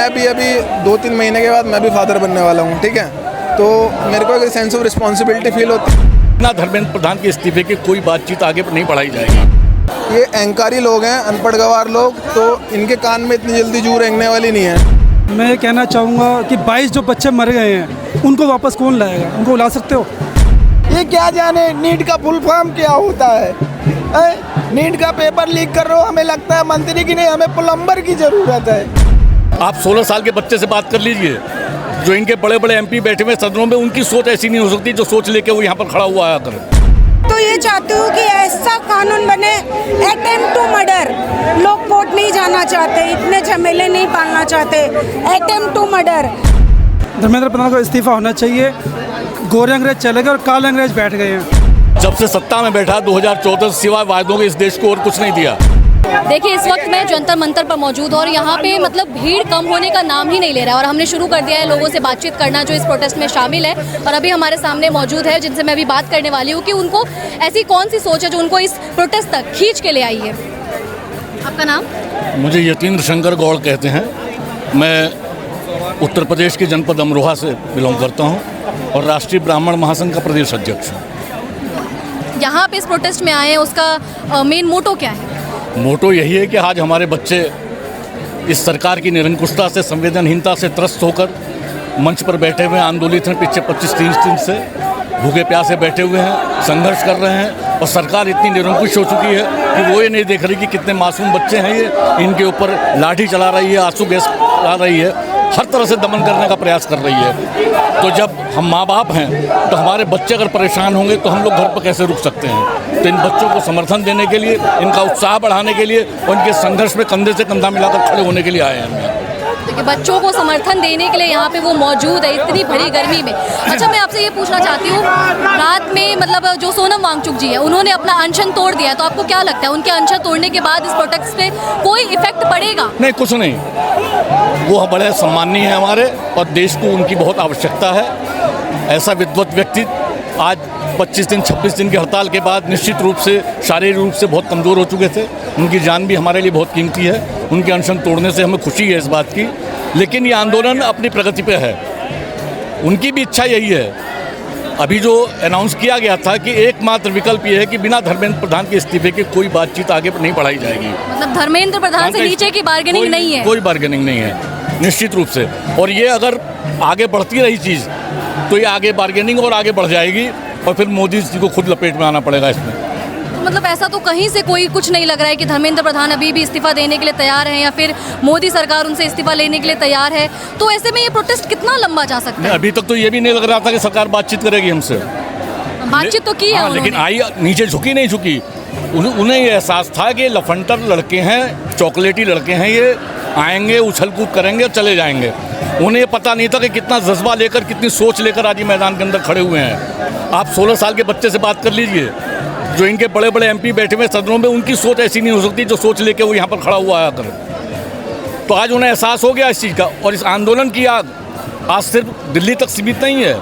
मैं भी अभी 2-3 महीने के बाद मैं भी फादर बनने वाला हूँ, ठीक है। तो मेरे को एक सेंस ऑफ रिस्पॉन्सिबिलिटी फील होती है। ना धर्मेंद्र प्रधान के इस्तीफे की कोई बातचीत आगे नहीं बढ़ाई जाएगी। ये अहंकारी लोग हैं, अनपढ़ गवार लोग, तो इनके कान में इतनी जल्दी जू रेंगने वाली नहीं है। मैं ये कहना चाहूँगा कि 22 जो बच्चे मर गए हैं उनको वापस कौन लाएगा? उनको ला सकते हो? ये क्या जाने नीट का फुल फॉर्म क्या होता है? नीट का पेपर लीक कर रहे हो, हमें लगता है मंत्री की नहीं, हमें प्लम्बर की ज़रूरत है। आप 16 साल के बच्चे से बात कर लीजिए, जो इनके बड़े बड़े एमपी बैठे हुए सदनों में, उनकी सोच ऐसी नहीं हो सकती जो सोच लेके वो यहाँ पर खड़ा हुआ आया करे। तो ये चाहती हूँ कि ऐसा कानून बने, अटेम्प्ट टू मर्डर, लोग कोर्ट नहीं जाना चाहते, इतने झमेले नहीं पालना चाहते, attempt to murder. Dharmendra Pradhan को इस्तीफा होना चाहिए। गोरे अंग्रेज चले गए और काले अंग्रेज बैठ गए हैं। जब से सत्ता में बैठा 2014 सिवाय वायदों के इस देश को और कुछ नहीं दिया। देखिए, इस वक्त मैं जंतर मंतर पर मौजूद हूँ और यहाँ पे मतलब भीड़ कम होने का नाम ही नहीं ले रहा है और हमने शुरू कर दिया है लोगों से बातचीत करना जो इस प्रोटेस्ट में शामिल है। और अभी हमारे सामने मौजूद है जिनसे मैं अभी बात करने वाली हूँ कि उनको ऐसी कौन सी सोच है जो उनको इस प्रोटेस्ट तक खींच के ले आई है। आपका नाम? मुझे यतीन्द्र शंकर गौड़ कहते हैं। मैं उत्तर प्रदेश के जनपद अमरोहा से बिलोंग करता हूँ और राष्ट्रीय ब्राह्मण महासंघ का प्रदेश अध्यक्ष हूँ। यहाँ पे इस प्रोटेस्ट में आए हैं, उसका मेन मोटो क्या है? मोटो यही है कि आज हमारे बच्चे इस सरकार की निरंकुशता से, संवेदनहीनता से त्रस्त होकर मंच पर बैठे हुए आंदोलित हैं। पीछे 25-30 दिन से भूखे प्यासे बैठे हुए हैं, संघर्ष कर रहे हैं और सरकार इतनी निरंकुश हो चुकी है कि वो ये नहीं देख रही कि कितने मासूम बच्चे हैं ये, इनके ऊपर लाठी चला रही है, आंसू गैस चला रही है, हर तरह से दमन करने का प्रयास कर रही है। तो जब हम माँ बाप हैं तो हमारे बच्चे अगर परेशान होंगे तो हम लोग घर पर कैसे रुक सकते हैं? तो इन बच्चों को समर्थन देने के लिए, इनका उत्साह बढ़ाने के लिए और इनके संघर्ष में कंधे से कंधा मिलाकर खड़े होने के लिए आए हैं। देखिए, बच्चों को समर्थन देने के लिए यहाँ पे वो मौजूद है इतनी बड़ी गर्मी में। अच्छा, मैं आपसे ये पूछना चाहती हूँ, रात में मतलब जो सोनम वांगचुक जी है उन्होंने अपना अनशन तोड़ दिया, तो आपको क्या लगता है उनके अनशन तोड़ने के बाद इस प्रोटेस्ट पे कोई इफेक्ट पड़ेगा? नहीं, कुछ नहीं। वो बड़े सम्मानीय हैं हमारे और देश को उनकी बहुत आवश्यकता है। ऐसा विद्वत व्यक्ति आज 25 दिन 26 दिन की हड़ताल के बाद निश्चित रूप से शारीरिक रूप से बहुत कमज़ोर हो चुके थे। उनकी जान भी हमारे लिए बहुत कीमती है। उनके अनशन तोड़ने से हमें खुशी है इस बात की, लेकिन ये आंदोलन अपनी प्रगति पे है। उनकी भी इच्छा यही है। अभी जो अनाउंस किया गया था कि एकमात्र विकल्प ये है कि बिना धर्मेंद्र प्रधान के इस्तीफे की कोई बातचीत आगे नहीं बढ़ाई जाएगी। मतलब धर्मेंद्र प्रधान से नीचे की बार्गेनिंग नहीं है? कोई बार्गेनिंग नहीं है, निश्चित रूप से। और ये अगर आगे बढ़ती रही चीज़ तो ये आगे बार्गेनिंग और आगे बढ़ जाएगी और फिर मोदी जी को खुद लपेट में आना पड़ेगा इसमें। मतलब ऐसा तो कहीं से कोई कुछ नहीं लग रहा है कि धर्मेंद्र प्रधान अभी भी इस्तीफा देने के लिए तैयार हैं या फिर मोदी सरकार उनसे इस्तीफा लेने के लिए तैयार है। तो ऐसे में ये प्रोटेस्ट कितना लंबा जा सकता है? अभी तक तो ये भी नहीं लग रहा था कि सरकार बातचीत करेगी हमसे। बातचीत तो की है लेकिन आई नीचे झुकी नहीं झुकी। उन्हें ये एहसास था कि लफंटर लड़के हैं, चॉकलेटी लड़के हैं, ये आएंगे, उछल कूद करेंगे और चले जाएंगे। उन्हें ये पता नहीं था कि कितना जज्बा लेकर, कितनी सोच लेकर आज ये मैदान के अंदर खड़े हुए हैं। आप 16 साल के बच्चे से बात कर लीजिए, जो इनके बड़े बड़े एमपी बैठे हुए सदनों में, उनकी सोच ऐसी नहीं हो सकती जो सोच लेके वो यहाँ पर खड़ा हुआ आया करे। तो आज उन्हें एहसास हो गया इस चीज़ का। और इस आंदोलन की आग आज सिर्फ दिल्ली तक सीमित नहीं है,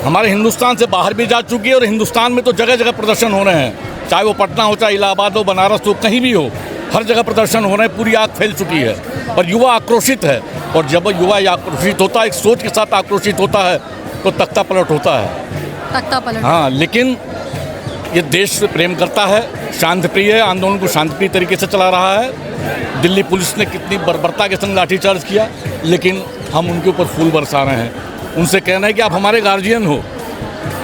हमारे हिंदुस्तान से बाहर भी जा चुकी है और हिंदुस्तान में तो जगह जगह प्रदर्शन हो रहे हैं। चाहे वो पटना हो, चाहे इलाहाबाद हो, बनारस हो, कहीं भी हो, हर जगह प्रदर्शन हो रहे हैं। पूरी आग फैल चुकी है और युवा आक्रोशित है। और जब युवा आक्रोशित होता है, एक सोच के साथ आक्रोशित होता है, तो तख्ता पलट होता है। तख्ता पलट? हाँ, लेकिन ये देश से प्रेम करता है, शांतिप्रिय है, आंदोलन को शांतिप्रिय तरीके से चला रहा है। दिल्ली पुलिस ने कितनी बर्बरता के संग लाठीचार्ज किया, लेकिन हम उनके ऊपर फूल बरसा रहे हैं। उनसे कहना है कि आप हमारे गार्जियन हो,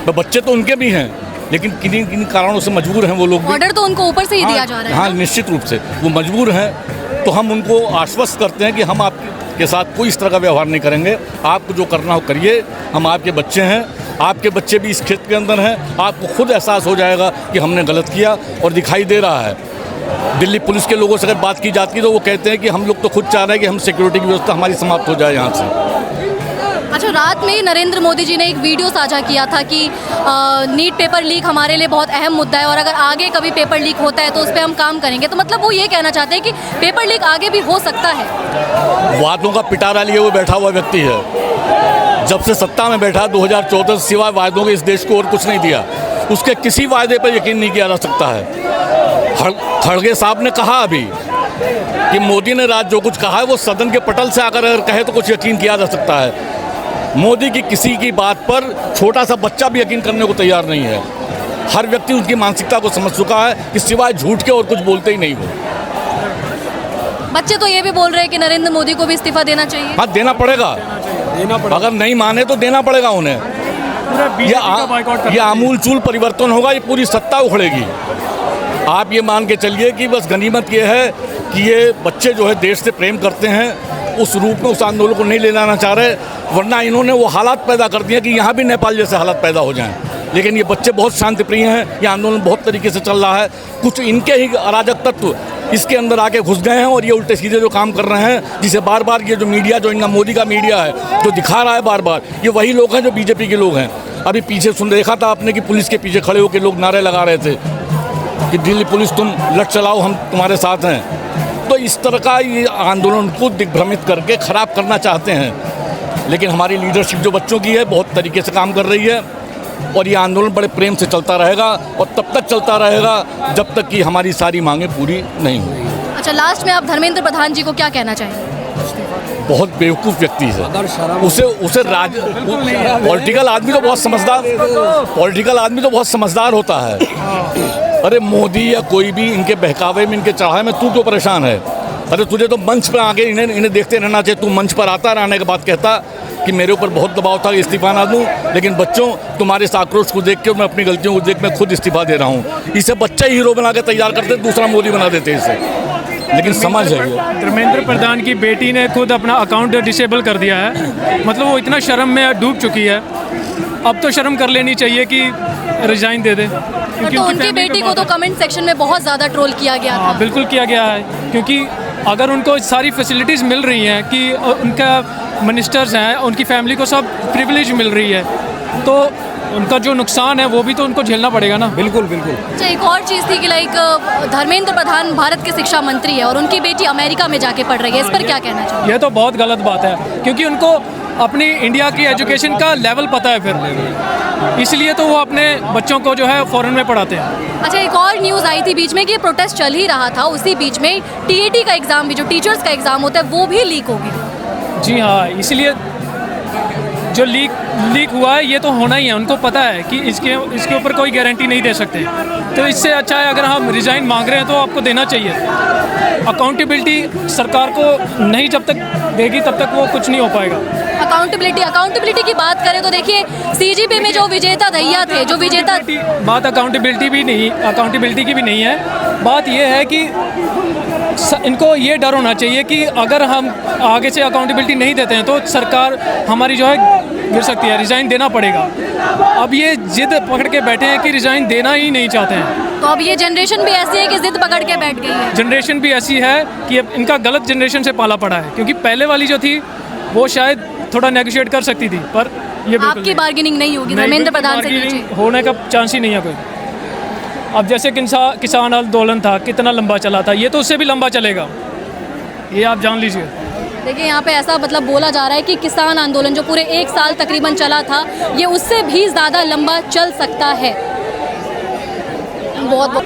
तो बच्चे तो उनके भी हैं, लेकिन किन्हीं किन कारणों से मजबूर हैं वो लोग भी। ऑर्डर तो उनको ऊपर से ही दिया जा रहा है। हाँ, निश्चित रूप से वो मजबूर हैं। तो हम उनको आश्वस्त करते हैं कि हम आपके साथ कोई इस तरह का व्यवहार नहीं करेंगे। आपको जो करना हो करिए, हम आपके बच्चे हैं, आपके बच्चे भी इस क्षेत्र के अंदर हैं। आपको खुद एहसास हो जाएगा कि हमने गलत किया और दिखाई दे रहा है। दिल्ली पुलिस के लोगों से अगर बात की जाती है तो वो कहते हैं कि हम लोग तो खुद चाह रहे हैं कि हम सिक्योरिटी की व्यवस्था हमारी समाप्त हो जाए यहाँ से। अच्छा, रात में नरेंद्र मोदी जी ने एक वीडियो साझा किया था कि नीट पेपर लीक हमारे लिए बहुत अहम मुद्दा है और अगर आगे कभी पेपर लीक होता है तो उस पर हम काम करेंगे। तो मतलब वो ये कहना चाहते हैं कि पेपर लीक आगे भी हो सकता है। वादों का पिटारा लिए वो बैठा हुआ व्यक्ति है। जब से सत्ता में बैठा 2014 सिवाय वायदों के इस देश को और कुछ नहीं दिया। उसके किसी वायदे पर यकीन नहीं किया जा सकता है। खड़गे साहब ने कहा अभी कि मोदी ने रात जो कुछ कहा है वो सदन के पटल से आकर अगर कहे तो कुछ यकीन किया जा सकता है। मोदी की किसी की बात पर छोटा सा बच्चा भी यकीन करने को तैयार नहीं है। हर व्यक्ति उनकी मानसिकता को समझ चुका है कि सिवाय झूठ के और कुछ बोलते ही नहीं वो। बच्चे तो ये भी बोल रहे हैं कि नरेंद्र मोदी को भी इस्तीफा देना चाहिए। हाँ, देना पड़ेगा। अगर नहीं माने तो देना पड़ेगा उन्हें। ये आमूल चूल परिवर्तन होगा, ये पूरी सत्ता उखड़ेगी। आप ये मान के चलिए कि बस गनीमत ये है कि ये बच्चे जो है देश से प्रेम करते हैं, उस रूप में उस आंदोलन को नहीं ले जाना चाह रहे, वरना इन्होंने वो हालात पैदा कर दिए कि यहाँ भी नेपाल जैसे हालात पैदा हो जाएं। लेकिन ये बच्चे बहुत शांतिप्रिय हैं, ये आंदोलन बहुत तरीके से चल रहा है। कुछ इनके ही अराजक तत्व इसके अंदर आके घुस गए हैं और ये उल्टे सीधे जो काम कर रहे हैं, जिसे बार बार ये जो मीडिया, जो इनका मोदी का मीडिया है, जो दिखा रहा है बार बार, ये वही लोग हैं जो बीजेपी के लोग हैं। अभी पीछे देखा था आपने कि पुलिस के पीछे खड़े होकर लोग नारे लगा रहे थे कि दिल्ली पुलिस तुम लट चलाओ, हम तुम्हारे साथ हैं। तो इस तरह का ये आंदोलन को दिग्भ्रमित करके ख़राब करना चाहते हैं। लेकिन हमारी लीडरशिप जो बच्चों की है बहुत तरीके से काम कर रही है और ये आंदोलन बड़े प्रेम से चलता रहेगा और तब तक चलता रहेगा जब तक कि हमारी सारी मांगें पूरी नहीं होंगी। अच्छा, लास्ट में आप धर्मेंद्र प्रधान जी को क्या कहना चाहेंगे? बहुत बेवकूफ़ व्यक्ति है, उसे पॉलिटिकल आदमी तो बहुत समझदार होता है। अरे मोदी या कोई भी इनके बहकावे में, इनके चढ़ावे में तू क्यों परेशान है? अरे तुझे तो मंच पर आके इन्हें देखते रहना चाहिए। तू मंच पर आता रहने के बाद कहता कि मेरे ऊपर बहुत दबाव था, इस्तीफा ना दूं, लेकिन बच्चों तुम्हारे इस आक्रोश को देख के, मैं अपनी गलतियों को देख मैं खुद इस्तीफा दे रहा हूँ। इसे बच्चा ही हीरो बना के तैयार करते, दूसरा मोदी बना देते इसे। लेकिन समझ है धर्मेंद्र प्रधान की बेटी ने खुद अपना अकाउंट डिसेबल कर दिया है। मतलब वो इतना शर्म में डूब चुकी है, अब तो शर्म कर लेनी चाहिए कि रिजाइन दे दे। तो उनकी बेटी को तो कमेंट सेक्शन में बहुत ज़्यादा ट्रोल किया गया था। बिल्कुल किया गया है, क्योंकि अगर उनको सारी फैसिलिटीज़ मिल रही हैं कि उनका मिनिस्टर्स हैं, उनकी फैमिली को सब प्रिविलेज मिल रही है, तो उनका जो नुकसान है वो भी तो उनको झेलना पड़ेगा ना। बिल्कुल बिल्कुल। अच्छा, एक और चीज़ थी कि लाइक धर्मेंद्र प्रधान भारत के शिक्षा मंत्री है और उनकी बेटी अमेरिका में जाके पढ़ रही है, इस पर क्या कहना चाहिए? यह तो बहुत गलत बात है, क्योंकि उनको अपनी इंडिया की एजुकेशन का लेवल पता है, फिर इसलिए तो वो अपने बच्चों को जो है फॉरेन में पढ़ाते हैं। अच्छा, एक और न्यूज़ आई थी बीच में कि ये प्रोटेस्ट चल ही रहा था, उसी बीच में टीएटी का एग्ज़ाम भी, जो टीचर्स का एग्ज़ाम होता है, वो भी लीक हो गया। जी हाँ, इसलिए जो लीक हुआ है ये तो होना ही है। उनको पता है कि इसके ऊपर कोई गारंटी नहीं दे सकते, तो इससे अच्छा है अगर हम रिज़ाइन मांग रहे हैं तो आपको देना चाहिए। अकाउंटेबिलिटी सरकार को नहीं जब तक देगी तब तक वो कुछ नहीं हो पाएगा। अकाउंटेबिलिटी की बात करें तो देखिए सीजीपी में जो विजेता दैया थे, जो विजेता, बात अकाउंटेबिलिटी की भी नहीं है। बात ये है कि इनको ये डर होना चाहिए कि अगर हम आगे से अकाउंटेबिलिटी नहीं देते हैं तो सरकार हमारी जो है गिर सकती है, रिज़ाइन देना पड़ेगा। अब ये जिद पकड़ के बैठे हैं कि रिज़ाइन देना ही नहीं चाहते हैं। तो अब ये जनरेशन भी ऐसी है कि जिद पकड़ के बैठ गई है। जनरेशन भी ऐसी है कि अब इनका गलत जनरेशन से पाला पड़ा है, क्योंकि पहले वाली जो थी वो शायद थोड़ा नेगोशिएट कर सकती थी, पर ये आपकी बार्गेनिंग नहीं होगी धर्मेंद्र प्रधान से नीचे होने का चांस ही नहीं है कोई। अब जैसे किसान आंदोलन था, कितना लंबा चला था, ये तो उससे भी लंबा चलेगा, ये आप जान लीजिए। देखिए यहाँ पे ऐसा मतलब बोला जा रहा है कि किसान आंदोलन जो पूरे 1 साल तकरीबन चला था, ये उससे भी ज़्यादा लंबा चल सकता है। बहुत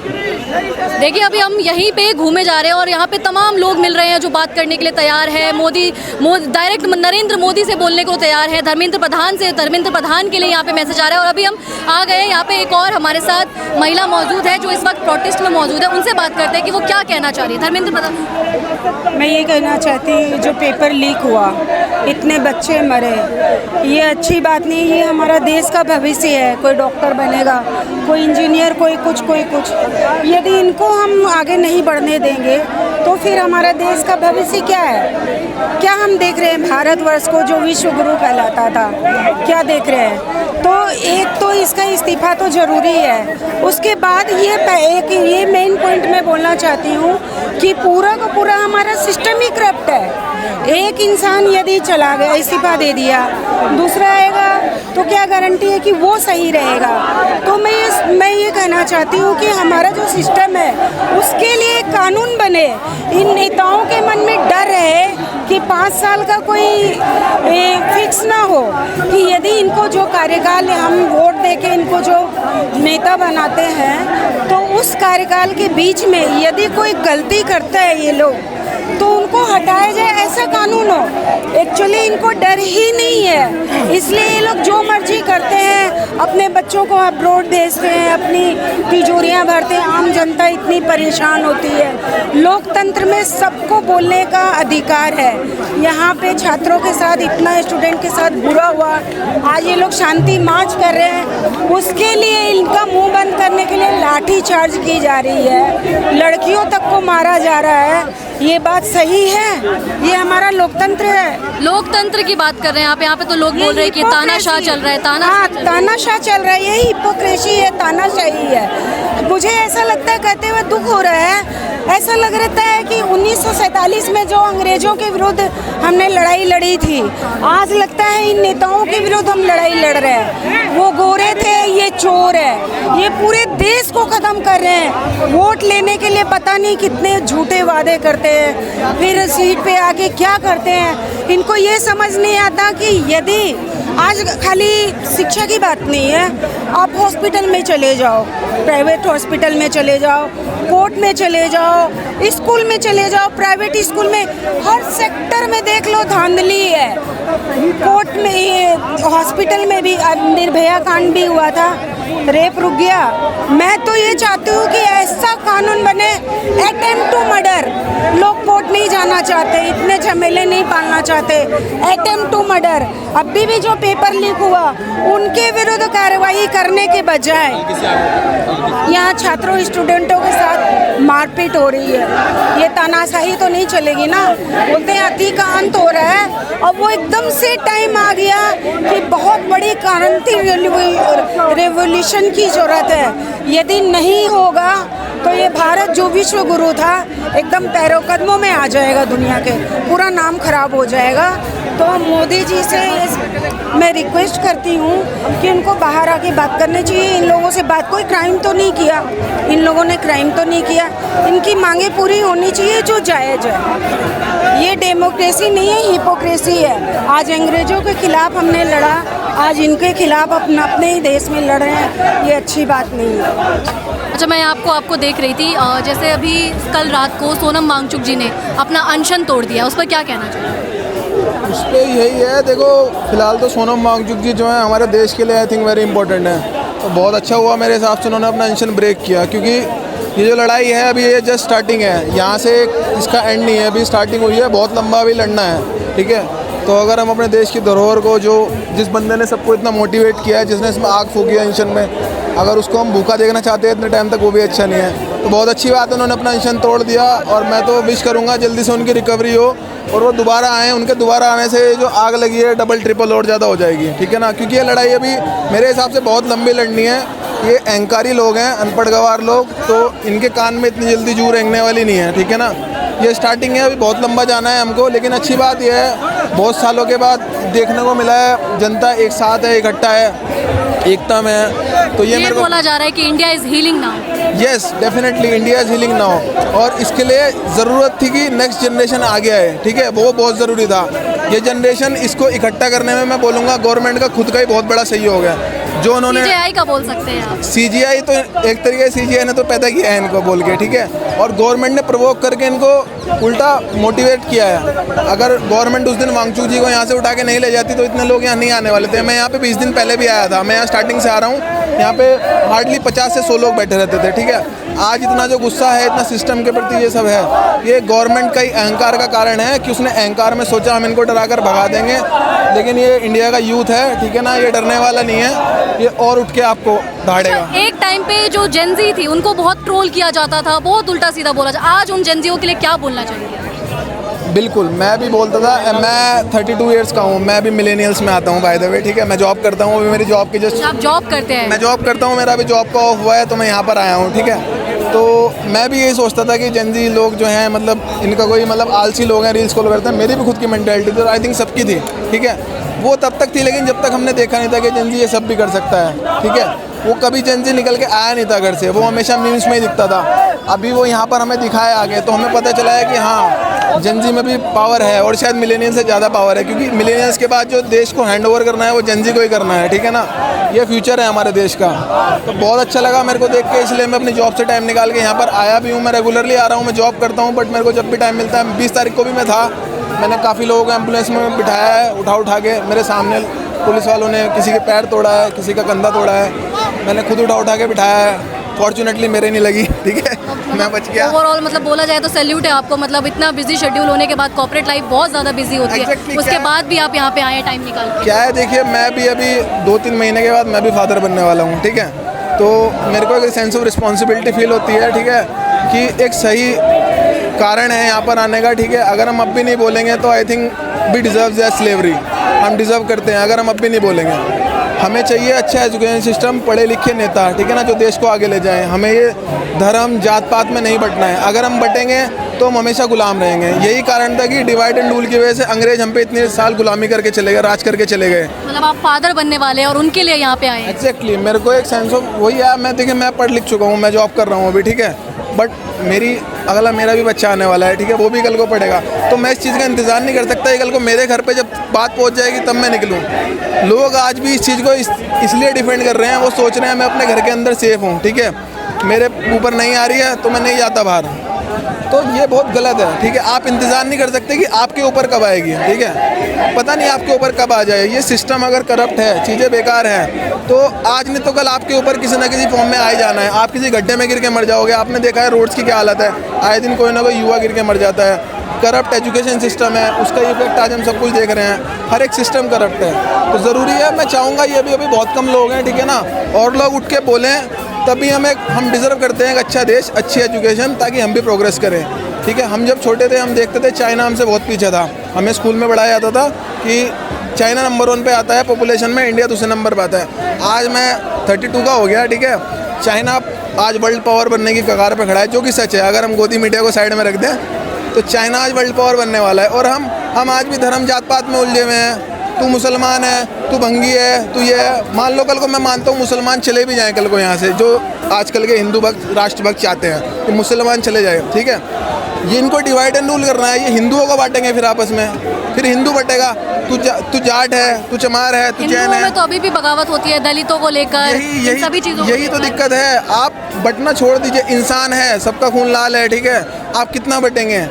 देखिए अभी हम यहीं पे घूमे जा रहे हैं और यहाँ पे तमाम लोग मिल रहे हैं जो बात करने के लिए तैयार है। डायरेक्ट नरेंद्र मोदी से बोलने को तैयार है, धर्मेंद्र प्रधान के लिए यहाँ पे मैसेज आ रहा है। और अभी हम आ गए यहाँ पे, एक और हमारे साथ महिला मौजूद है जो इस वक्त प्रोटेस्ट में मौजूद है, उनसे बात करते हैं कि वो क्या कहना चाह रही है। धर्मेंद्र प्रधान, मैं ये कहना चाहती हूँ जो पेपर लीक हुआ, इतने बच्चे मरे, ये अच्छी बात नहीं। ये हमारा देश का भविष्य है, कोई डॉक्टर बनेगा, कोई इंजीनियर, कोई कुछ। यदि इनको हम आगे नहीं बढ़ने देंगे तो फिर हमारा देश का भविष्य क्या है? क्या हम देख रहे हैं भारतवर्ष को जो विश्व गुरु कहलाता था, क्या देख रहे हैं? तो एक तो इसका इस्तीफा तो ज़रूरी है। उसके बाद ये मेन पॉइंट मैं बोलना चाहती हूँ कि पूरा का पूरा हमारा सिस्टम ही करप्ट है। एक इंसान यदि चला गया, इस्तीफा दे दिया, दूसरा आएगा तो क्या गारंटी है कि वो सही रहेगा? तो मैं ये कहना चाहती हूँ कि हमारा जो सिस्टम है उसके लिए कानून बने। इन नेताओं के मन में डर है कि 5 साल का कोई फिक्स ना हो कि यदि इनको जो कार्यकाल हम वोट देके इनको जो नेता बनाते हैं तो उस कार्यकाल के बीच में यदि कोई गलती करता है ये लोग तो उनको हटाया जाए, ऐसा कानून हो। एक्चुअली इनको डर ही नहीं है, इसलिए ये लोग जो मर्जी करते हैं, अपने बच्चों को अब्रॉड भेजते हैं, अपनी तिजोरियां भरते हैं, आम जनता इतनी परेशान होती है। लोकतंत्र में सबको बोलने का अधिकार है। यहाँ पे छात्रों के साथ इतना स्टूडेंट के साथ बुरा हुआ, आज ये लोग शांति मार्च कर रहे हैं, उसके लिए इनका मुंह बंद करने के लिए लाठी चार्ज की जा रही है, लड़कियों तक को मारा जा रहा है। ये बात सही है? ये हमारा लोकतंत्र है। लोकतंत्र की बात कर रहे हैं आप, यहाँ पे तो लोग बोल रहे हैं कि तानाशाह चल रहा है, तानाशाह चल रहा है, यही हिपोक्रेसी है, तानाशाही है। मुझे ऐसा लगता है, कहते हुए दुख हो रहा है, ऐसा लग रहता है कि 1947 में जो अंग्रेजों के विरुद्ध हमने लड़ाई लड़ी थी, आज लगता है इन नेताओं के विरुद्ध हम लड़ाई लड़ रहे हैं। वो गोरे थे, ये चोर है, ये पूरे देश को ख़त्म कर रहे हैं। वोट लेने के लिए पता नहीं कितने झूठे वादे करते हैं, फिर सीट पे आके क्या करते हैं। इनको ये समझ नहीं आता कि यदि आज खाली शिक्षा की बात नहीं है, आप हॉस्पिटल में चले जाओ, प्राइवेट हॉस्पिटल में चले जाओ, कोर्ट में चले जाओ, स्कूल में चले जाओ, प्राइवेट स्कूल में, हर सेक्टर में देख लो धांधली है। कोर्ट में, ये हॉस्पिटल में भी निर्भया कांड भी हुआ था, रेप रुक गया। मैं तो ये चाहती हूँ कि ऐसा कानून बने, अटेम्प्ट टू मर्डर, लोग कोर्ट नहीं जाना चाहते, इतने झमेले नहीं पालना चाहते। अटेम्प्ट टू मर्डर, अभी भी जो पेपर लीक हुआ उनके विरुद्ध कार्रवाई करने के बजाय यहाँ छात्रों स्टूडेंटों के साथ मारपीट हो रही है। ये तानाशाही तो नहीं चलेगी ना, बोलते हैं अति का अंत हो रहा है। और वो एकदम से टाइम आ गया कि बहुत बड़ी क्रांति रेवोल्यूशन की ज़रूरत है। यदि नहीं होगा तो ये भारत जो विश्व गुरु था एकदम पैरों कदमों में आ जाएगा, दुनिया के पूरा नाम खराब हो जाएगा। तो मोदी जी से मैं रिक्वेस्ट करती हूँ कि उनको बाहर आके बात करनी चाहिए। इन लोगों से बात, कोई क्राइम तो नहीं किया, इन लोगों ने क्राइम तो नहीं किया, इनकी मांगे पूरी होनी चाहिए जो जायज़ है। ये डेमोक्रेसी नहीं है, हिपोक्रेसी है। आज अंग्रेज़ों के खिलाफ हमने लड़ा, आज इनके खिलाफ अपने ही देश में लड़ रहे हैं, ये अच्छी बात नहीं है। अच्छा, मैं आपको देख रही थी, जैसे अभी कल रात को सोनम वांगचुक जी ने अपना अनशन तोड़ दिया, उस पर क्या कहना चाहिए? उस पर यही है, देखो फिलहाल तो सोनम वांगचुक जी जो है हमारे देश के लिए आई थिंक वेरी इंपॉर्टेंट है, तो बहुत अच्छा हुआ मेरे हिसाब से उन्होंने अपना अनशन ब्रेक किया, क्योंकि ये जो लड़ाई है अभी ये जस्ट स्टार्टिंग है, यहाँ से इसका एंड नहीं है, अभी स्टार्टिंग हुई है, बहुत लंबा अभी लड़ना है, ठीक है। तो अगर हम अपने देश की धरोहर को, जो जिस बंदे ने सबको इतना मोटिवेट किया है, जिसने इसमें आग फूकी है अनशन में, अगर उसको हम भूखा देखना चाहते हैं इतने टाइम तक, वो भी अच्छा नहीं है। तो बहुत अच्छी बात है, उन्होंने अपना अनशन तोड़ दिया, और मैं तो विश करूँगा जल्दी से उनकी रिकवरी हो और वो दोबारा आएँ। उनके दोबारा आने से जो आग लगी है डबल ट्रिपल और ज़्यादा हो जाएगी, ठीक है ना, क्योंकि ये लड़ाई अभी मेरे हिसाब से बहुत लंबी लड़नी है। ये अहंकारी लोग हैं, अनपढ़ गवार लोग, तो इनके कान में इतनी जल्दी जू रेंगने वाली नहीं है, ठीक है ना। ये स्टार्टिंग है, अभी बहुत लंबा जाना है हमको, लेकिन अच्छी बात यह है बहुत सालों के बाद देखने को मिला है जनता एक साथ है, इकट्ठा है, एकता में है। तो ये मेरे को बोला जा रहा है कि India is healing now. Yes, definitely India is healing now, और इसके लिए ज़रूरत थी कि नेक्स्ट जनरेशन आ गया है, ठीक है, वो बहुत ज़रूरी था। ये जनरेशन, इसको इकट्ठा करने में मैं बोलूँगा गवर्नमेंट का खुद का ही बहुत बड़ा सहयोग है, जो उन्होंने CGI का बोल सकते हैं आप। CGI तो एक तरीके से CGI ने तो पैदा किया है इनको बोल के, ठीक है, और गवर्नमेंट ने प्रवोक करके इनको उल्टा मोटिवेट किया है। अगर गवर्नमेंट उस दिन वांगचुक जी को यहाँ से उठा के नहीं ले जाती तो इतने लोग यहाँ नहीं आने वाले थे। मैं यहाँ पे 20 दिन पहले भी आया था, मैं यहाँ स्टार्टिंग से आ रहा हूँ, यहाँ पे हार्डली 50 से 100 लोग बैठे रहते थे, ठीक है। आज इतना जो गुस्सा है, इतना सिस्टम के प्रति ये सब है, ये गवर्नमेंट का ही अहंकार का कारण है कि उसने अहंकार में सोचा हम इनको डरा कर भगा देंगे, लेकिन ये इंडिया का यूथ है, ठीक है ना, ये डरने वाला नहीं है, ये और उठ के आपको दहाड़ेगा। एक टाइम पे जो जेनजी थी उनको बहुत ट्रोल किया जाता था, बहुत उल्टा सीधा बोला जाता, आज उन जेनजियों के लिए क्या बोलना चाहिए? बिल्कुल, मैं भी बोलता था, मैं 32 इयर्स का हूँ, मैं भी मिलेनियल्स में आता हूँ बाय द वे, ठीक है। मैं जॉब करता हूँ, अभी मेरी जॉब की जस्ट, आप जॉब करते हैं? मैं जॉब करता हूँ, मेरा अभी जॉब का ऑफ हुआ है, तो मैं यहाँ पर आया हूँ, ठीक है। तो मैं भी यही सोचता था कि जेनजी लोग जो हैं, मतलब इनका कोई मतलब आलसी लोग हैं, रील्स कॉल करते हैं, मेरी भी खुद की मेंटालिटी थी, आई थिंक सबकी थी, ठीक है। वो तब तक थी, लेकिन जब तक हमने देखा नहीं था कि जेनजी ये सब भी कर सकता है, ठीक है। वो कभी जेनजी निकल के आया नहीं था घर से, वो हमेशा मीम्स में ही दिखता था। अभी वो यहाँ पर हमें दिखाया आगे, तो हमें पता चला है कि हाँ जेंजी में भी पावर है और शायद मिलेनियल्स से ज़्यादा पावर है, क्योंकि मिलेनियल्स के बाद जो देश को हैंड ओवर करना है वो जेंजी को ही करना है, ठीक है ना। ये फ्यूचर है हमारे देश का। तो बहुत अच्छा लगा मेरे को देख के, इसलिए मैं अपनी जॉब से टाइम निकाल के यहाँ पर आया भी हूँ। मैं रेगुलरली आ रहा हूँ, मैं जॉब करता हूँ, बट मेरे को जब भी टाइम मिलता है, 20 तारीख को भी मैं था, मैंने काफ़ी लोगों को एम्बुलेंस में बिठाया है, उठा के। मेरे सामने पुलिस वालों ने किसी के पैर तोड़ा है, किसी का कंधा तोड़ा है, मैंने खुद उठा के बिठाया है। फॉर्चुनेटली मेरे नहीं लगी, ठीक है, मैं बच गया। ओवरऑल मतलब बोला जाए तो सैल्यूट है आपको, मतलब इतना बिजी शेड्यूल होने के बाद, कॉर्पोरेट लाइफ बहुत ज़्यादा बिजी होती है, Exactly, उसके क्या बाद भी आप यहाँ पे आए टाइम निकाल के। क्या है, देखिए मैं भी अभी 2-3 महीने के बाद मैं भी फादर बनने वाला हूँ, ठीक है। तो मेरे को एक सेंस ऑफ रिस्पॉन्सिबिलिटी फील होती है, ठीक है, कि एक सही कारण है यहाँ पर आने का, ठीक है। अगर हम अब भी नहीं बोलेंगे तो I think we deserve that slavery, हम डिज़र्व करते हैं अगर हम अब भी नहीं बोलेंगे। हमें चाहिए अच्छा एजुकेशन सिस्टम, पढ़े लिखे नेता, ठीक है ना, जो देश को आगे ले जाएं। हमें ये धर्म जात पात में नहीं बंटना है। अगर हम बटेंगे तो हम हमेशा गुलाम रहेंगे। यही कारण था कि डिवाइड एंड रूल की वजह से अंग्रेज हम पे इतने साल गुलामी करके चले गए, राज करके चले गए। मतलब आप फादर बनने वाले हैं और उनके लिए यहाँ पे आए हैं। एग्जैक्टली, मेरे को एक सेंस ऑफ वही है। मैं देखिए मैं पढ़ लिख चुका हूँ, मैं जॉब कर रहा हूँ अभी, ठीक है, बट मेरा भी बच्चा आने वाला है, ठीक है, वो भी कल को पढ़ेगा। तो मैं इस चीज़ का इंतज़ार नहीं कर सकता कि कल को मेरे घर पे जब बात पहुंच जाएगी तब मैं निकलूं। लोग आज भी इस चीज़ को इसलिए डिफेंड कर रहे हैं, वो सोच रहे हैं मैं अपने घर के अंदर सेफ हूँ, ठीक है, मेरे ऊपर नहीं आ रही है तो मैं नहीं जाता बाहर। तो ये बहुत गलत है, ठीक है। आप इंतज़ार नहीं कर सकते कि आपके ऊपर कब आएगी, ठीक है, पता नहीं आपके ऊपर कब आ जाए। ये सिस्टम अगर करप्ट है, चीज़ें बेकार हैं, तो आज नहीं तो कल आपके ऊपर किसी ना किसी फॉर्म में आ ही जाना है। आप किसी गड्ढे में गिर के मर जाओगे। आपने देखा है रोड्स की क्या हालत है, आए दिन कोई ना कोई युवा गिर के मर जाता है। करप्ट एजुकेशन सिस्टम है, उसका इफेक्ट आज हम सब कुछ देख रहे हैं। हर एक सिस्टम करप्ट है, तो ज़रूरी है, मैं चाहूँगा ये भी अभी बहुत कम लोग हैं, ठीक है ना, और लोग उठ के बोलें, तभी हम डिज़र्व करते हैं एक अच्छा देश, अच्छी एजुकेशन, ताकि हम भी प्रोग्रेस करें, ठीक है। हम जब छोटे थे हम देखते थे चाइना हमसे बहुत पीछे था। हमें स्कूल में पढ़ाया जाता था कि चाइना नंबर 1 पे आता है पॉपुलेशन में, इंडिया दूसरे नंबर पर आता है। आज मैं 32 का हो गया, ठीक है, चाइना आज वर्ल्ड पावर बनने की कगार पर खड़ा है, जो कि सच है। अगर हम गोदी मीडिया को साइड में रख दें तो चाइना आज वर्ल्ड पावर बनने वाला है। और हम आज भी धर्म जात पात में उलझे हुए हैं। तू मुसलमान है, तू भंगी है, तू ये है। मान लो कल को मैं मानता हूँ मुसलमान चले भी जाएं कल को यहाँ से, जो आजकल के हिंदू भक्त राष्ट्रभक्त चाहते हैं कि मुसलमान चले जाए, ठीक है। ये इनको डिवाइड एंड रूल करना है, ये हिंदुओं को बांटेंगे फिर आपस में, फिर हिंदू बटेगा, तू जाट है, तू चमार है, तू जैन है। तो अभी भी बगावत होती है दलितों को लेकर, सभी चीज़ों, यही तो दिक्कत है। आप बटना छोड़ दीजिए, इंसान है, सबका खून लाल है, ठीक है, आप कितना बटेंगे,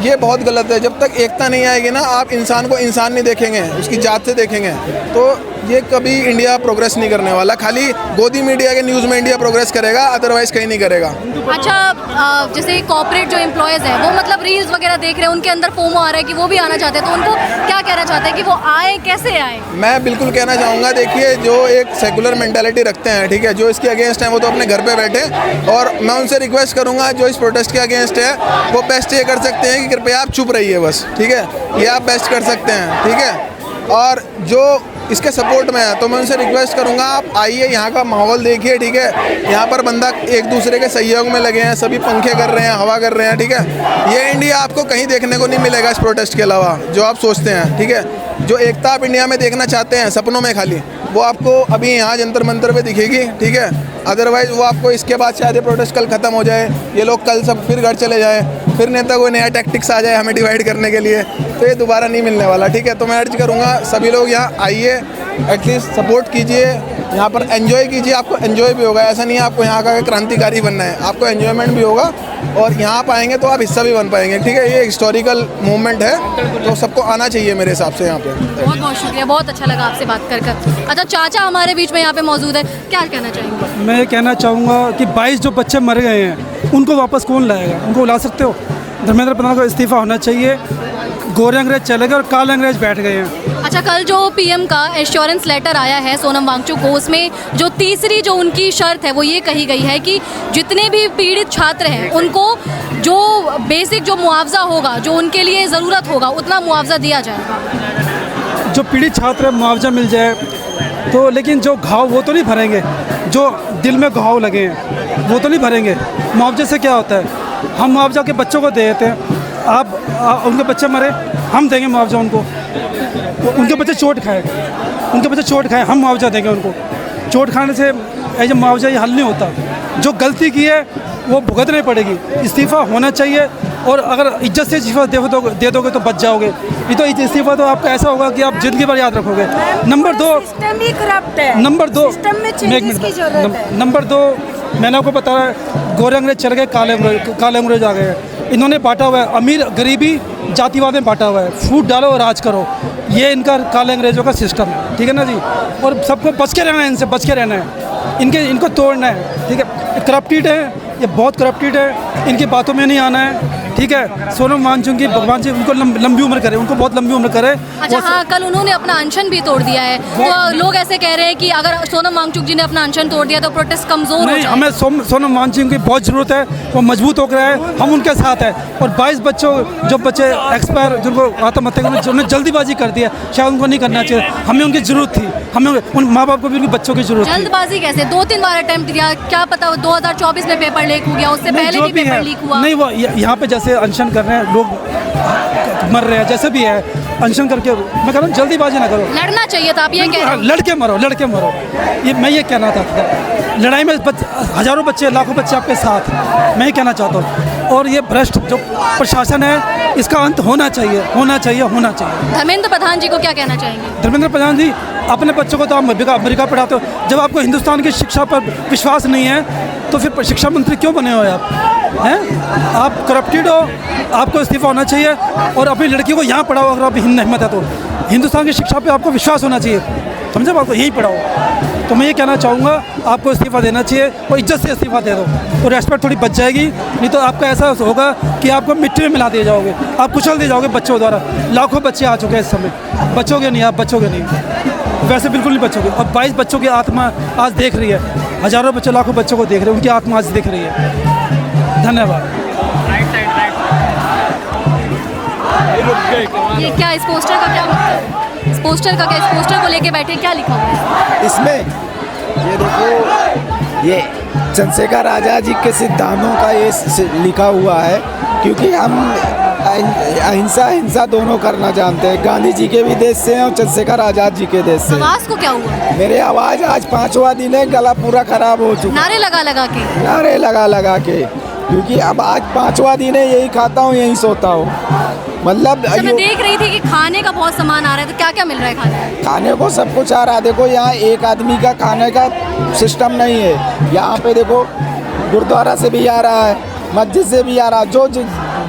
ये बहुत गलत है। जब तक एकता नहीं आएगी ना, आप इंसान को इंसान नहीं देखेंगे, उसकी जात से देखेंगे, तो ये कभी इंडिया प्रोग्रेस नहीं करने वाला। खाली गोदी मीडिया के न्यूज़ में इंडिया प्रोग्रेस करेगा, अदरवाइज कहीं नहीं करेगा। अच्छा, जैसे कॉर्पोरेट जो एम्प्लॉयज़ हैं वो मतलब रील्स वगैरह देख रहे हैं, उनके अंदर फोमो आ रहा है कि वो भी आना चाहते हैं, तो उनको क्या कहना चाहते हैं कि वो आए, कैसे आए? मैं बिल्कुल कहना चाहूँगा, देखिए जो एक सेकुलर मेंटालिटी रखते हैं, ठीक है, जो इसके अगेंस्ट हैं वो तो अपने घर पे बैठे, और मैं उनसे रिक्वेस्ट करूँगा जो इस प्रोटेस्ट के अगेंस्ट है वो बेस्ट ये कर सकते हैं कि कृपया आप चुप रहिए बस, ठीक है, ये आप बेस्ट कर सकते हैं, ठीक है। और जो इसके सपोर्ट में है तो मैं उनसे रिक्वेस्ट करूंगा, आप आइए, यहाँ का माहौल देखिए, ठीक है, यहाँ पर बंदा एक दूसरे के सहयोग में लगे हैं, सभी पंखे कर रहे हैं, हवा कर रहे हैं, ठीक है। ये इंडिया आपको कहीं देखने को नहीं मिलेगा इस प्रोटेस्ट के अलावा, जो आप सोचते हैं, ठीक है। जो एकता आप इंडिया में देखना चाहते हैं सपनों में खाली, वो आपको अभी यहाँ जंतर मंतर पे दिखेगी, ठीक है, अदरवाइज़ वो आपको इसके बाद शायद ये प्रोटेस्ट कल ख़त्म हो जाए, ये लोग कल सब फिर घर चले जाए, फिर नेता कोई नया टैक्टिक्स आ जाए हमें डिवाइड करने के लिए, तो ये दोबारा नहीं मिलने वाला, ठीक है। तो मैं अर्ज करूँगा सभी लोग यहाँ आइए, एटलीस्ट सपोर्ट कीजिए, यहाँ पर एंजॉय कीजिए। आपको एंजॉय भी होगा, ऐसा नहीं है आपको यहाँ का क्रांतिकारी बनना है, आपको एंजॉयमेंट भी होगा, और यहाँ पाएंगे तो आप हिस्सा भी बन पाएंगे, ठीक है। ये हिस्टोरिकल मूवमेंट है, तो सबको आना चाहिए मेरे हिसाब से यहाँ पे। बहुत बहुत शुक्रिया, बहुत अच्छा लगा आपसे बात कर कर। अच्छा, चाचा हमारे बीच में यहाँ पे मौजूद है, क्या कहना चाहेंगे? मैं ये कहना चाहूँगा कि 22 जो बच्चे मर गए हैं उनको वापस कौन लाएगा? उनको ला सकते हो? धर्मेंद्र प्रधान को इस्तीफा होना चाहिए। गोरे अंग्रेज चले गए और काले अंग्रेज बैठ गए हैं। अच्छा, कल जो पीएम का एश्योरेंस लेटर आया है सोनम वांगचुक को, उसमें जो तीसरी जो उनकी शर्त है वो ये कही गई है कि जितने भी पीड़ित छात्र हैं उनको जो बेसिक जो मुआवजा होगा, जो उनके लिए ज़रूरत होगा, उतना मुआवजा दिया जाएगा। जो पीड़ित छात्र है मुआवजा मिल जाए तो, लेकिन जो घाव वो तो नहीं भरेंगे, जो दिल में घाव लगे हैं वो तो नहीं भरेंगे। मुआवजे से क्या होता है? हम मुआवजा के बच्चों को दे देते हैं, उनके बच्चे मरे हम देंगे मुआवजा उनको, उनके बच्चे चोट खाए हम मुआवजा देंगे उनको। चोट खाने से ऐसे मुआवजा ये हल नहीं होता। जो गलती की है वो भुगतनी पड़ेगी। इस्तीफ़ा होना चाहिए, और अगर इज्जत से इस्तीफा दे दोगे तो बच जाओगे, नहीं तो इस्तीफा तो आपका ऐसा होगा कि आप जिंदगी भर याद रखोगे। नंबर 2, सिस्टम ही करप्ट है। नंबर 2, सिस्टम में चेंजेस की जरूरत है। नंबर 2, मैंने आपको बताया, गोरे अंग्रेज चल गए, काले अंग्रेज आ गए। इन्होंने बांटा हुआ है, अमीर गरीबी जातिवाद में बांटा हुआ है, फूट डालो और राज करो, ये इनका काले अंग्रेजों का सिस्टम है, ठीक है ना जी। और सबको बच के रहना है, इनसे बच के रहना है, इनको तोड़ना है, ठीक है। करप्टेड है, ये बहुत करप्टेड है, इनकी बातों में नहीं आना है, ठीक है। सोनम वांगचुक की भगवान जी उनको लंबी उम्र करे, उनको बहुत लंबी उम्र करे। अच्छा हाँ, कल उन्होंने अपना अनशन भी तोड़ दिया है, तो लोग ऐसे कह रहे हैं कि अगर सोनम वांगचुक जी ने अपना अनशन तोड़ दिया तो प्रोटेस्ट कमजोर हो नहीं, जाए। हमें सोनम वांगचुक की बहुत ज़रूरत है, वो मजबूत हो गया है, हम उनके साथ हैं। और 22 बच्चों, जो बच्चे एक्सपायर, जिनको आत्महत्या उन्होंने जल्दीबाजी कर दिया, शायद उनको नहीं करना चाहिए, हमें उनकी ज़रूरत थी, हमें उन माँ बाप को भी उनके बच्चों की ज़रूरत थी। जल्दबाजी कैसे? 2-3 बार अटेम्प्ट दिया, क्या पता 2024 में पेपर लीक हो गया, उससे पहले भी पेपर लीक हुआ। नहीं, वो यहाँ पे जैसे अनशन कर रहे हैं लोग, मर रहे हैं, जैसे भी है अनशन करके, मैं कह रहा हूँ जल्दीबाजी ना करो, लड़ना चाहिए था, आप ये कह रहे हो। लड़के मरो, ये मैं ये कहना था। लड़ाई में हज़ारों बच्चे, लाखों बच्चे आपके साथ, मैं ये कहना चाहता हूँ। और ये भ्रष्ट जो प्रशासन है, इसका अंत होना चाहिए। धर्मेंद्र प्रधान जी को क्या कहना चाहेंगे? धर्मेंद्र प्रधान जी, अपने बच्चों को तो आप अमेरिका पढ़ाते हो, जब आपको हिंदुस्तान की शिक्षा पर विश्वास नहीं है तो फिर शिक्षा मंत्री क्यों बने हो आप? हैं, आप करप्टेड हो, आपको इस्तीफा होना चाहिए। और अपनी लड़की को यहाँ पढ़ाओ, अगर आप हिम्मत है तो हिंदुस्तान की शिक्षा पे आपको विश्वास होना चाहिए, समझे, आपको यही पढ़ाओ। तो मैं ये कहना चाहूँगा, आपको इस्तीफा देना चाहिए और इज्जत से इस्तीफा दे दो, तो रेस्पेक्ट थोड़ी बच जाएगी। नहीं तो आपका ऐसा होगा कि आपको मिट्टी में मिला दिए जाओगे, आप कुचल दिए जाओगे बच्चों द्वारा। लाखों बच्चे आ चुके हैं इस समय, बचोगे नहीं, आप बचोगे नहीं, वैसे बिल्कुल नहीं बचोगे। और 22 बच्चों की आत्मा आज देख रही है, हज़ारों बच्चे, लाखों बच्चों को देख रहे हैं, उनकी आत्मा आज देख रही है। धन्यवाद। ये क्या, इस पोस्टर का क्या मतलब है? इस पोस्टर को लेके बैठे, क्या लिखा हुआ है इसमें? ये देखो, ये चंद्रशेखर आज़ाद जी के सिद्धांतों का ये लिखा हुआ है, क्योंकि हम अहिंसा दोनों करना जानते हैं। गांधी जी के भी देश से हैं और चंद्रशेखर आज़ाद जी के देश से। आवाज को क्या हुआ? मेरे आवाज़ आज 5वां दिन है, गला पूरा खराब हो चुका, नारे लगा के, क्योंकि अब आज 5वां दिन है, यही खाता हूँ, यही सोता हूँ। मतलब मैं देख रही थी कि खाने का बहुत सामान आ रहा है, तो क्या क्या मिल रहा है खाने को? सब कुछ आ रहा है। देखो, यहाँ एक आदमी का खाने का सिस्टम नहीं है। यहाँ पे देखो, गुरुद्वारा से भी आ रहा है, मस्जिद से भी आ रहा है,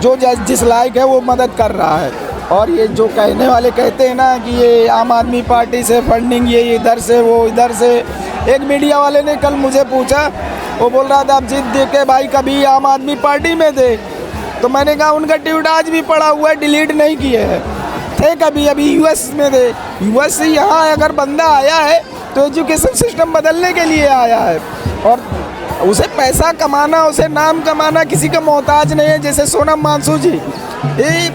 जो जिस लायक है वो मदद कर रहा है। और ये जो कहने वाले कहते हैं ना कि ये आम आदमी पार्टी से फंडिंग, ये इधर से वो इधर से। एक मीडिया वाले ने कल मुझे पूछा, वो बोल रहा था, आप जीत दे के भाई कभी आम आदमी पार्टी में थे? तो मैंने कहा उनका ट्वीट आज भी पड़ा हुआ है, डिलीट नहीं किए हैं। थे कभी, अभी यूएस में थे, यूएस से यहाँ अगर बंदा आया है तो एजुकेशन सिस्टम बदलने के लिए आया है। और उसे पैसा कमाना, उसे नाम कमाना, किसी का मोहताज नहीं है। जैसे सोनम वांगचुक जी, ये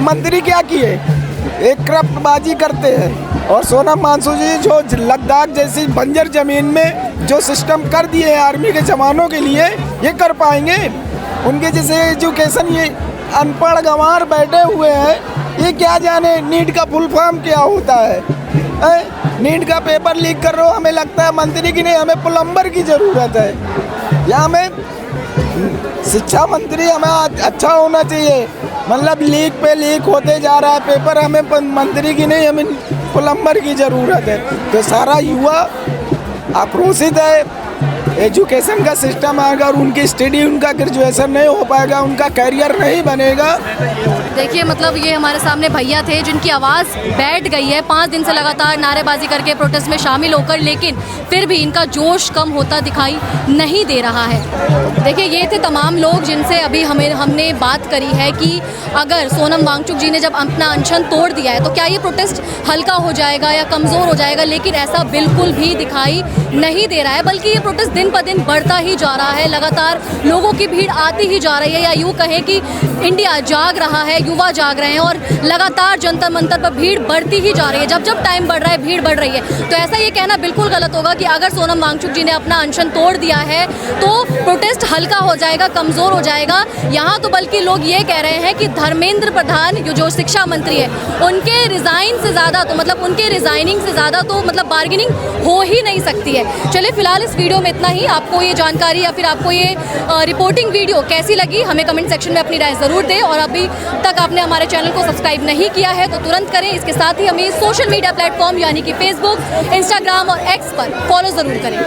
मंत्री क्या किए? एक करप्टबाजी करते हैं। और सोनम वांगचुक जी जो लद्दाख जैसी बंजर ज़मीन में जो सिस्टम कर दिए हैं आर्मी के जवानों के लिए, ये कर पाएंगे? उनके जैसे एजुकेशन, ये अनपढ़ गंवार बैठे हुए हैं, ये क्या जाने नीट का फुल फॉर्म क्या होता है? नीट का पेपर लीक कर रहे हो, हमें लगता है मंत्री की नहीं, हमें प्लम्बर की ज़रूरत है। या हमें शिक्षा मंत्री हमें अच्छा होना चाहिए। मतलब लीक पे लीक होते जा रहा है पेपर, हमें मंत्री की नहीं, हमें प्लम्बर की ज़रूरत है। तो सारा युवा आक्रोशित है। एजुकेशन का सिस्टम अगर उनकी स्टडी, उनका ग्रेजुएशन नहीं हो पाएगा, उनका करियर नहीं बनेगा। देखिए, मतलब ये हमारे सामने भैया थे जिनकी आवाज़ बैठ गई है 5 दिन से लगातार नारेबाजी करके प्रोटेस्ट में शामिल होकर, लेकिन फिर भी इनका जोश कम होता दिखाई नहीं दे रहा है। देखिए, ये थे तमाम लोग जिनसे अभी हमने बात करी है कि अगर सोनम वांगचुक जी ने जब अपना अनशन तोड़ दिया है तो क्या ये प्रोटेस्ट हल्का हो जाएगा या कमज़ोर हो जाएगा, लेकिन ऐसा बिल्कुल भी दिखाई नहीं दे रहा है, बल्कि ये प्रोटेस्ट दिन ब दिन बढ़ता ही जा रहा है। लगातार लोगों की भीड़ आती ही जा रही है, या यूँ कहें कि इंडिया जाग रहा है, युवा जाग रहे हैं और लगातार जंतर मंतर पर भीड़ बढ़ती ही जा रही है। जब जब टाइम बढ़ रहा है, भीड़ बढ़ रही है। तो ऐसा ये कहना बिल्कुल गलत होगा कि अगर सोनम वांगचुक जी ने अपना अनशन तोड़ दिया है तो प्रोटेस्ट हल्का हो जाएगा, कमज़ोर हो जाएगा। यहाँ तो बल्कि लोग ये कह रहे हैं कि धर्मेंद्र प्रधान जो शिक्षा मंत्री है, उनके रिज़ाइन से ज़्यादा तो मतलब उनके रिज़ाइनिंग से ज़्यादा तो मतलब बार्गेनिंग हो ही नहीं सकती है। चलिए, फिलहाल इस वीडियो में इतना ही। आपको ये जानकारी या फिर आपको ये रिपोर्टिंग वीडियो कैसी लगी, हमें कमेंट सेक्शन में अपनी राय ज़रूर दें। और अभी तक आपने हमारे चैनल को सब्सक्राइब नहीं किया है तो तुरंत करें। इसके साथ ही हमें सोशल मीडिया प्लेटफॉर्म यानी कि फेसबुक, इंस्टाग्राम और एक्स पर फॉलो ज़रूर करें।